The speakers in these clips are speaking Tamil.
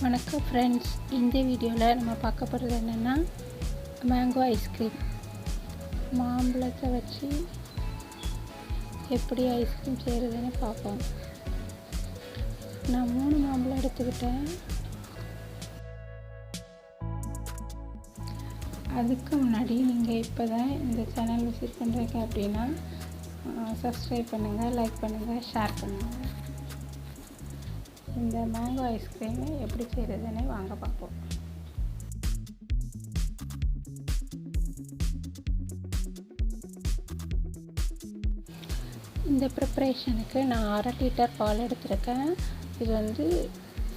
வணக்கம் ஃப்ரெண்ட்ஸ், இந்த வீடியோவில் நம்ம பார்க்க போகிறது என்னென்னா மேங்கோ ஐஸ்கிரீம். மாம்பழத்தை வச்சு எப்படி ஐஸ்கிரீம் செய்கிறதுன்னு பார்ப்போம். நான் 3 மாம்பழம் எடுத்துக்கிட்டேன். அதுக்கு முன்னாடி நீங்கள் இப்போ தான் இந்த சேனல் விசிட் பண்ணுறீங்க அப்படின்னா சப்ஸ்கிரைப் பண்ணுங்கள், லைக் பண்ணுங்கள், ஷேர் பண்ணுங்கள். இந்த மேங்கோ ஐஸ்கிரீமை எப்படி செய்கிறதுன்னு வாங்க பார்ப்போம். இந்த ப்ரிப்ரேஷனுக்கு நான் 1/2 லிட்டர் பால் எடுத்திருக்கேன். இது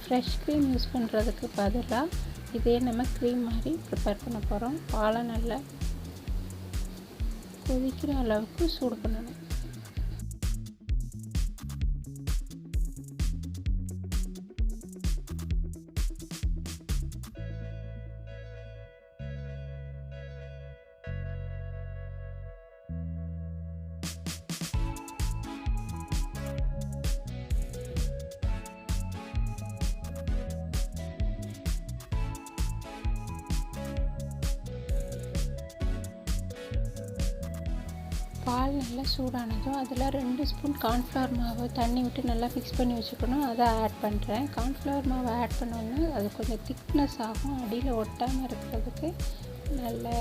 ஃப்ரெஷ் க்ரீம் யூஸ் பண்ணுறதுக்கு பதிலாக இதே நம்ம க்ரீம் மாதிரி ப்ரிப்பேர் பண்ண போகிறோம். பாலை நல்லா கொதிக்கிற அளவுக்கு சூடு பண்ணணும். பால் நல்லா சூடானதும் அதில் 2 ஸ்பூன் கார்ன்ஃப்ளவர் மாவு தண்ணி விட்டு நல்லா மிக்ஸ் பண்ணி வச்சுக்கணும். அதை ஆட் பண்ணுறேன். கார்ன்ஃப்ளவர் மாவை ஆட் பண்ணோன்னு அது கொஞ்சம் திக்னஸ் ஆகும். அடியில் ஒட்டாமல் இருக்கிறதுக்கு நல்லா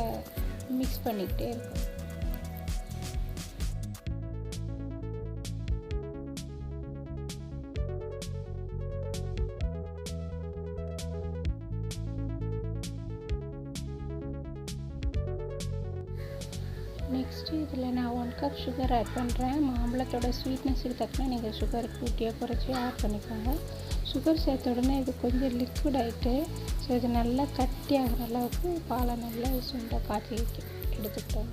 மிக்ஸ் பண்ணிக்கிட்டே இருக்கும். நெக்ஸ்ட்டு இதில் நான் 1 கப் சுகர் ஆட் பண்ணுறேன். மாம்பழத்தோட ஸ்வீட்னஸுக்கு தக்கன நீங்கள் சுகர் கூட்டியாக குறைச்சி ஆட் பண்ணிக்கோங்க. சுகர் சேர்த்த உடனே இது கொஞ்சம் லிக்விட் ஆகிட்டு, ஸோ இது நல்லா கட்டி ஆகிற அளவுக்கு பாலை நல்லா சுண்ட காய்ச்சி எடுத்துக்கிட்டோம்.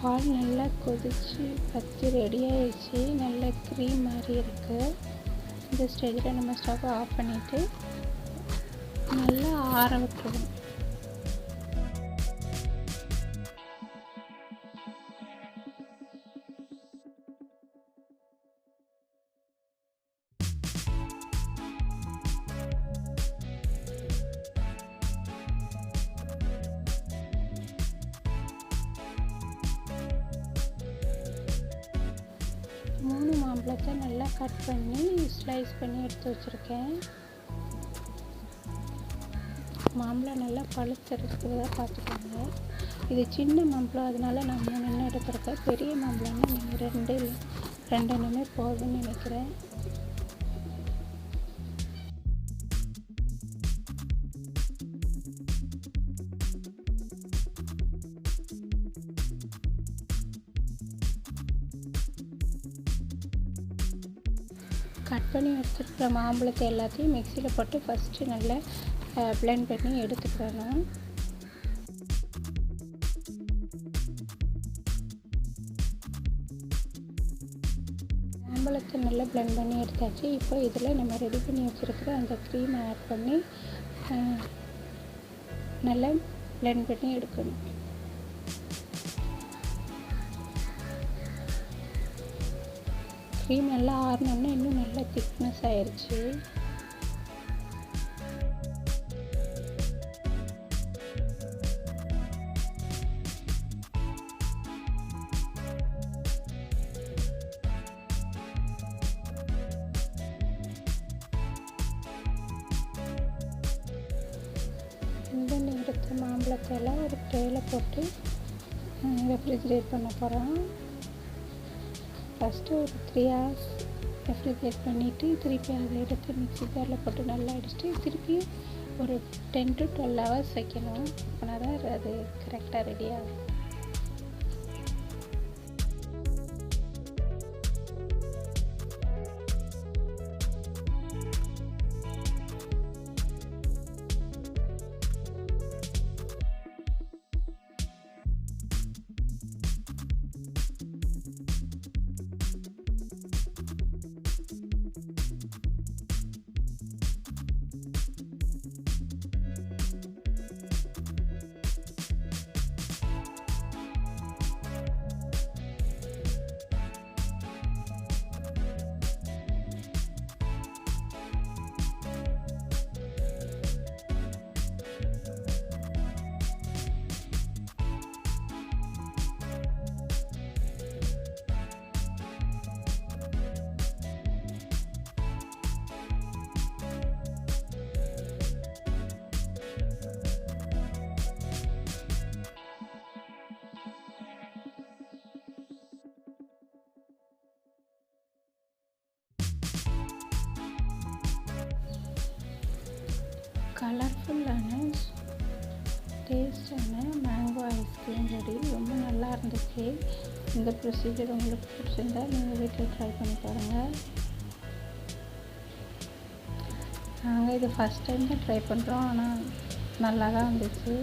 பால் நல்லா கொதித்து பற்றி ரெடி ஆகிடுச்சு. நல்ல க்ரீம் மாதிரி இருக்குது. இந்த ஸ்டேஜில் நம்ம ஸ்டவ்வை ஆஃப் பண்ணிவிட்டு நல்லா ஆற விட்டுருவோம். மாம்பழத்தை நல்லா கட் பண்ணி ஸ்லைஸ் பண்ணி எடுத்து வச்சுருக்கேன். மாம்பழம் நல்லா பழுத்தெடுக்கிறதா பார்த்துக்கோங்க. இது சின்ன மாம்பழம், அதனால நான் 3 எடுத்துருக்கேன். பெரிய மாம்பழம்னா நீங்கள் 2 போதும்னு நினைக்கிறேன். கட் பண்ணி எடுத்துக்கிற மாம்பழத்தை எல்லாத்தையும் மிக்சியில் போட்டு ஃபஸ்ட்டு நல்லா பிளெண்ட் பண்ணி எடுத்துக்கிறணும். மாம்பழத்தை நல்லா பிளெண்ட் பண்ணி எடுத்தாச்சு. இப்போ இதில் நம்ம ரெடி பண்ணி வச்சுருக்கிற அந்த க்ரீமை ஆட் பண்ணி நல்லா பிளெண்ட் பண்ணி எடுக்கணும். க்ரீம் நல்லா ஆறினோன்னா இன்னும் நல்லா திக்னஸ் ஆயிடுச்சு. இந்த எடுத்த மாம்பழத்தை எல்லாம் ஒரு ட்ரேயில் போட்டு ரெஃப்ரிஜரேட் பண்ண போகிறோம். ஃபஸ்ட்டு ஒரு 3 hours ரெஃப்ரிஜரேட் பண்ணிவிட்டு திருப்பி அதை எடுத்து மிக்ஸி ஜாரில் போட்டு நல்லா அடிச்சுட்டு திருப்பி ஒரு 10 to 12 hours வைக்கணும். அப்படின்னா தான் அது கரெக்டாக ரெடி ஆகும். கலர்ஃபுல்லான டேஸ்டான மேங்கோ ஐஸ்கிரீம் ரெடி. ரொம்ப நல்லா இருந்துச்சு. இந்த ப்ரொசீஜர் உங்களுக்கு பிடிச்சிருந்தா நீங்கள் வீட்டில் ட்ரை பண்ணி பாருங்கள். நாங்கள் இது ஃபஸ்ட் டைம் தான் ட்ரை பண்ணுறோம், ஆனால் நல்லா தான் இருந்துச்சு.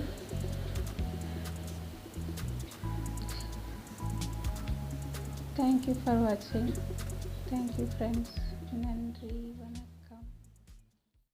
தேங்க்யூ ஃபார் வாட்சிங். Thank you friends. நன்றி, வணக்கம்.